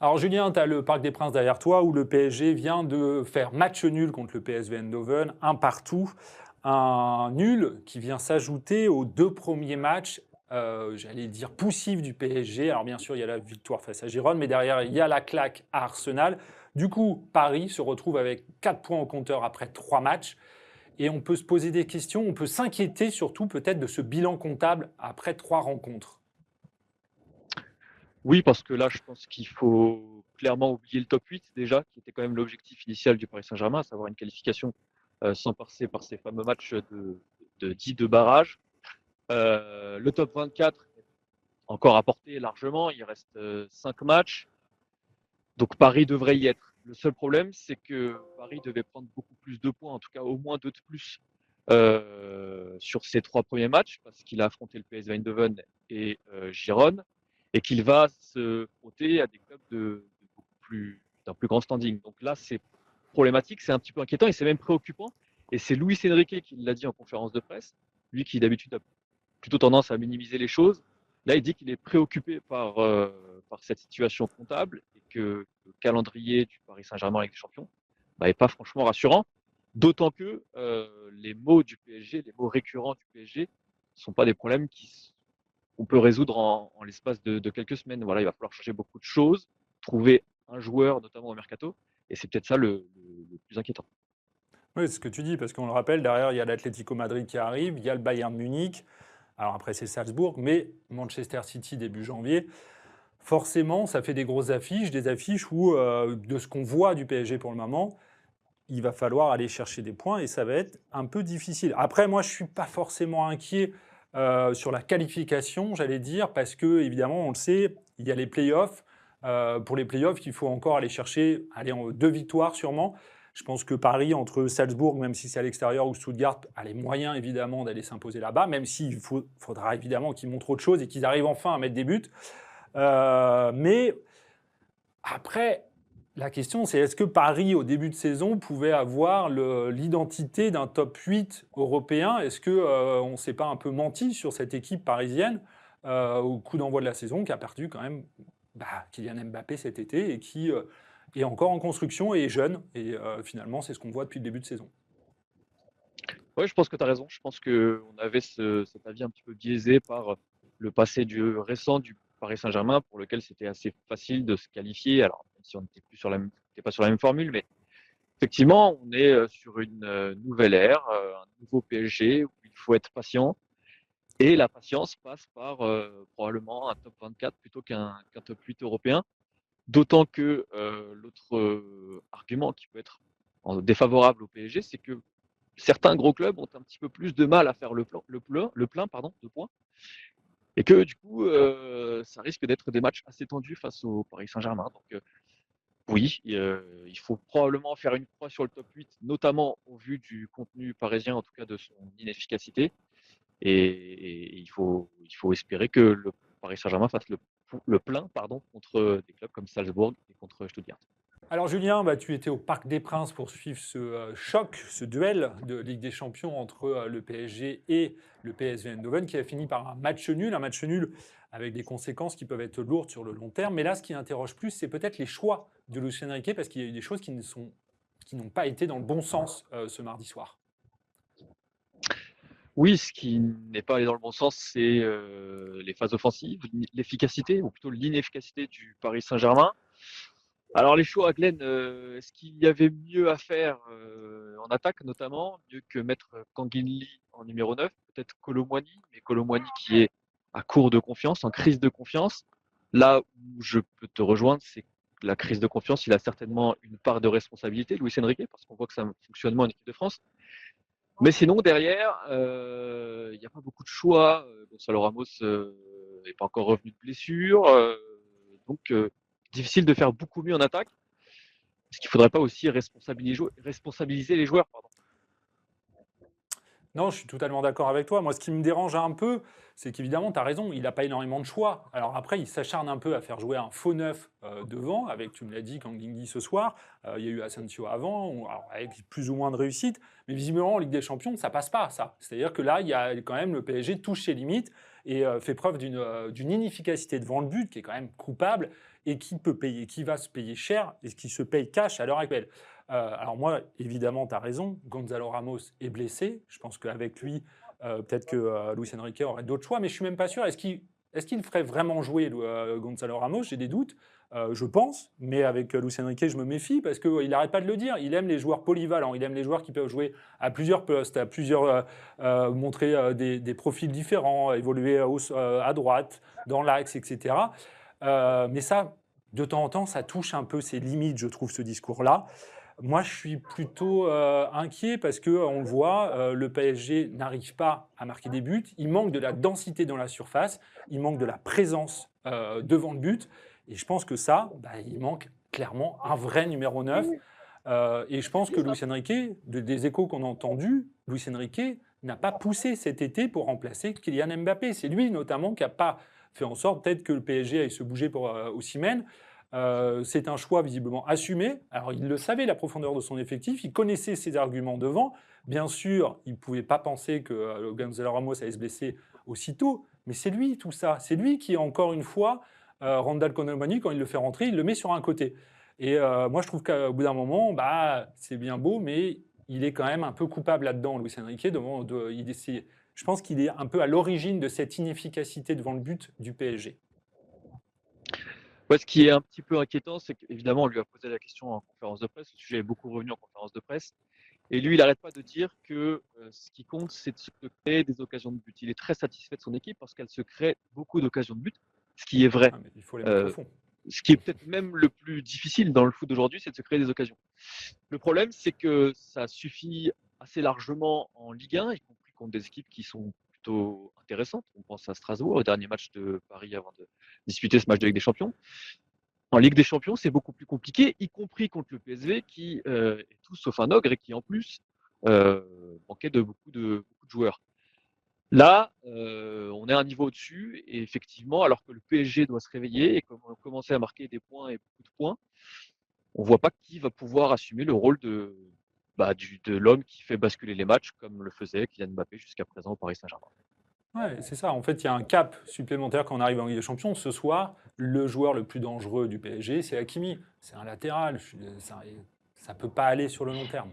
Alors Julien, tu as le Parc des Princes derrière toi où le PSG vient de faire match nul contre le PSV Eindhoven, un partout. Un nul qui vient s'ajouter aux deux premiers matchs, j'allais dire poussifs du PSG. Alors bien sûr, il y a la victoire face à Girone, mais derrière, il y a la claque à Arsenal. Du coup, Paris se retrouve avec 4 points au compteur après 3 matchs. Et on peut se poser des questions, on peut s'inquiéter surtout peut-être de ce bilan comptable après 3 rencontres. Oui, parce que là, je pense qu'il faut clairement oublier le top 8 déjà, qui était quand même l'objectif initial du Paris Saint-Germain, à savoir une qualification sans passer par ces fameux matchs de 10 de barrage. Le top 24 est encore à portée largement, il reste 5 matchs, donc Paris devrait y être. Le seul problème, c'est que Paris devait prendre beaucoup plus de points, en tout cas au moins 2 de plus sur ses 3 premiers matchs, parce qu'il a affronté le PSV Eindhoven et Girone, et qu'il va se frotter à des clubs d'un plus grand standing. Donc là, c'est problématique, c'est un petit peu inquiétant et c'est même préoccupant. Et c'est Luis Enrique qui l'a dit en conférence de presse, lui qui d'habitude a plutôt tendance à minimiser les choses. Là, il dit qu'il est préoccupé par cette situation comptable et que le calendrier du Paris Saint-Germain avec les champions n'est pas franchement rassurant. D'autant que les mots du PSG, les mots récurrents du PSG, ne sont pas des problèmes qu'on peut résoudre en l'espace de quelques semaines. Voilà, il va falloir changer beaucoup de choses, trouver un joueur, notamment au mercato, et c'est peut-être ça le plus inquiétant. Oui, c'est ce que tu dis, parce qu'on le rappelle, derrière, il y a l'Atlético Madrid qui arrive, il y a le Bayern Munich, alors après c'est Salzbourg, mais Manchester City début janvier. Forcément, ça fait des affiches où, de ce qu'on voit du PSG pour le moment, il va falloir aller chercher des points et ça va être un peu difficile. Après, moi, je ne suis pas forcément inquiet sur la qualification, j'allais dire, parce que, évidemment, on le sait, il y a les playoffs. Pour les playoffs, il faut encore aller chercher deux victoires sûrement. Je pense que Paris, entre Salzbourg, même si c'est à l'extérieur, ou Stuttgart, a les moyens évidemment d'aller s'imposer là-bas, même s'il faudra évidemment qu'ils montrent autre chose et qu'ils arrivent enfin à mettre des buts. Mais après, la question, c'est est-ce que Paris, au début de saison, pouvait avoir l'identité d'un top 8 européen? Est-ce qu'on ne s'est pas un peu menti sur cette équipe parisienne au coup d'envoi de la saison qui a perdu quand même Kylian Mbappé cet été et qui est encore en construction et est jeune? Et finalement, c'est ce qu'on voit depuis le début de saison. Oui, je pense que tu as raison. Je pense qu'on avait cet avis un petit peu biaisé par le passé récent du Paris Saint-Germain, pour lequel c'était assez facile de se qualifier. Alors, même si on n'était pas sur la même formule, mais effectivement, on est sur une nouvelle ère, un nouveau PSG où il faut être patient. Et la patience passe par probablement un top 24 plutôt qu'un top 8 européen. D'autant que l'autre argument qui peut être défavorable au PSG, c'est que certains gros clubs ont un petit peu plus de mal à faire le plein de points. Et que du coup, ça risque d'être des matchs assez tendus face au Paris Saint-Germain. Donc oui, il faut probablement faire une croix sur le top 8, notamment au vu du contenu parisien, en tout cas de son inefficacité. Et il faut espérer que le Paris Saint-Germain fasse le plein contre des clubs comme Salzbourg et contre Stuttgart. Alors Julien, tu étais au Parc des Princes pour suivre ce choc, ce duel de Ligue des Champions entre le PSG et le PSV Eindhoven qui a fini par un match nul avec des conséquences qui peuvent être lourdes sur le long terme. Mais là, ce qui interroge plus, c'est peut-être les choix de Lucien Riquet parce qu'il y a eu des choses qui n'ont pas été dans le bon sens ce mardi soir. Oui, ce qui n'est pas allé dans le bon sens, c'est les phases offensives, l'efficacité, ou plutôt l'inefficacité du Paris Saint-Germain. Alors les choix, Glenn, est-ce qu'il y avait mieux à faire en attaque notamment, mieux que mettre Kanginli en numéro 9, peut-être Colomwani, mais Colomwani qui est à court de confiance, en crise de confiance. Là où je peux te rejoindre, c'est que la crise de confiance, il a certainement une part de responsabilité, Luis Enrique, parce qu'on voit que ça fonctionne moins en équipe de France. Mais sinon, derrière, il n'y a pas beaucoup de choix. Gonzalo Ramos n'est pas encore revenu de blessure. Donc, difficile de faire beaucoup mieux en attaque. Est-ce qu'il ne faudrait pas aussi responsabiliser les joueurs, pardon. Non, je suis totalement d'accord avec toi. Moi, ce qui me dérange un peu, c'est qu'évidemment, tu as raison, il n'a pas énormément de choix. Alors après, il s'acharne un peu à faire jouer un faux neuf devant, avec, tu me l'as dit, Kanglingi ce soir. Il y a eu Asensio avant, alors avec plus ou moins de réussite. Mais visiblement, en Ligue des Champions, ça passe pas, ça. C'est-à-dire que là, il y a quand même le PSG touche ses limites et fait preuve d'une inefficacité devant le but qui est quand même coupable. et qui peut payer, qui va se payer cher et qui se paye cash à l'heure actuelle. Alors moi, évidemment, tu as raison, Gonzalo Ramos est blessé. Je pense qu'avec lui, peut-être que Luis Enrique aurait d'autres choix, mais je suis même pas sûr. Est-ce qu'il ferait vraiment jouer Gonzalo Ramos? J'ai des doutes. Je pense, mais avec Luis Enrique, je me méfie parce qu'il n'arrête pas de le dire. Il aime les joueurs polyvalents, il aime les joueurs qui peuvent jouer à plusieurs postes, montrer des profils différents, évoluer à droite, dans l'axe, etc. Mais ça, de temps en temps, ça touche un peu ses limites, je trouve, ce discours-là. Moi, je suis plutôt inquiet parce qu'on le voit, le PSG n'arrive pas à marquer des buts. Il manque de la densité dans la surface, il manque de la présence devant le but. Et je pense que ça, il manque clairement un vrai numéro 9. Et je pense que Luis Enrique, des échos qu'on a entendus, Luis Enrique n'a pas poussé cet été pour remplacer Kylian Mbappé. C'est lui notamment qui n'a pas fait en sorte peut-être que le PSG aille se bouger pour Osimhen. C'est un choix visiblement assumé. Alors il le savait, la profondeur de son effectif, il connaissait ses arguments devant. Bien sûr, il ne pouvait pas penser que Gonzalo Ramos allait se blesser aussitôt, mais c'est lui tout ça. C'est lui qui, encore une fois, Randal Colomani, quand il le fait rentrer, il le met sur un côté. Et moi, je trouve qu'au bout d'un moment, c'est bien beau, mais il est quand même un peu coupable là-dedans, Luis Enrique. Je pense qu'il est un peu à l'origine de cette inefficacité devant le but du PSG. Ouais, ce qui est un petit peu inquiétant, c'est qu'évidemment, on lui a posé la question en conférence de presse. Le sujet est beaucoup revenu en conférence de presse. Et lui, il n'arrête pas de dire que ce qui compte, c'est de se créer des occasions de but. Il est très satisfait de son équipe parce qu'elle se crée beaucoup d'occasions de but, ce qui est vrai. Ah, mais il faut les mettre au fond. Ce qui est peut-être même le plus difficile dans le foot d'aujourd'hui, c'est de se créer des occasions. Le problème, c'est que ça suffit assez largement en Ligue 1, y compris contre des équipes qui sont plutôt intéressantes. On pense à Strasbourg, au dernier match de Paris avant de disputer ce match de Ligue des Champions. En Ligue des Champions, c'est beaucoup plus compliqué, y compris contre le PSV qui est tout sauf un ogre et qui en plus manquait de beaucoup de joueurs. Là, on est à un niveau au-dessus et effectivement, alors que le PSG doit se réveiller et commencer à marquer des points et beaucoup de points, on ne voit pas qui va pouvoir assumer le rôle de l'homme qui fait basculer les matchs comme le faisait Kylian Mbappé jusqu'à présent au Paris Saint-Germain. Ouais, c'est ça. En fait, il y a un cap supplémentaire quand on arrive en Ligue des Champions. Ce soir, le joueur le plus dangereux du PSG, c'est Hakimi. C'est un latéral. Ça ne peut pas aller sur le long terme.